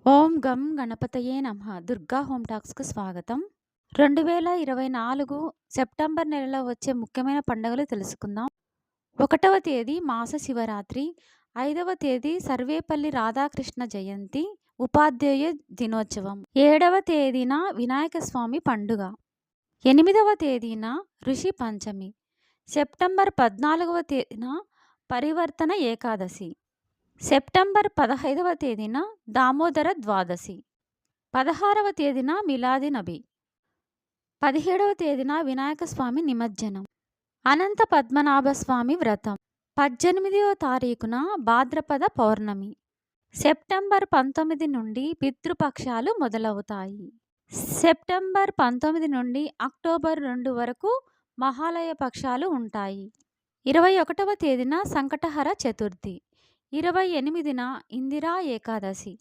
ఓం గం గణపతయే నమః. దుర్గా హోమ్ టాక్స్‌కు స్వాగతం. 2024 సెప్టెంబర్ నెలలో వచ్చే ముఖ్యమైన పండుగలు తెలుసుకుందాం. 1వ తేదీ మాస శివరాత్రి, 5వ తేదీ సర్వేపల్లి రాధాకృష్ణ జయంతి, ఉపాధ్యాయ దినోత్సవం, 7వ తేదీన వినాయక స్వామి పండుగ, 8వ తేదీన ఋషి పంచమి, సెప్టెంబర్ 14వ తేదీన పరివర్తన ఏకాదశి, సెప్టెంబర్ 15వ తేదీన దామోదర ద్వాదశి, 16వ తేదీన మిలాది నబి, 17వ తేదీన వినాయక స్వామి నిమజ్జనం, అనంత పద్మనాభ స్వామి వ్రతం, 18వ తారీఖున భాద్రపద పౌర్ణమి, సెప్టెంబర్ 19 నుండి పితృపక్షాలు మొదలవుతాయి. సెప్టెంబర్ 19 నుండి అక్టోబర్ 2 వరకు మహాలయ పక్షాలు ఉంటాయి. 21వ తేదీన సంకటహర చతుర్థి, 28న ఇందిరా ఏకాదశి.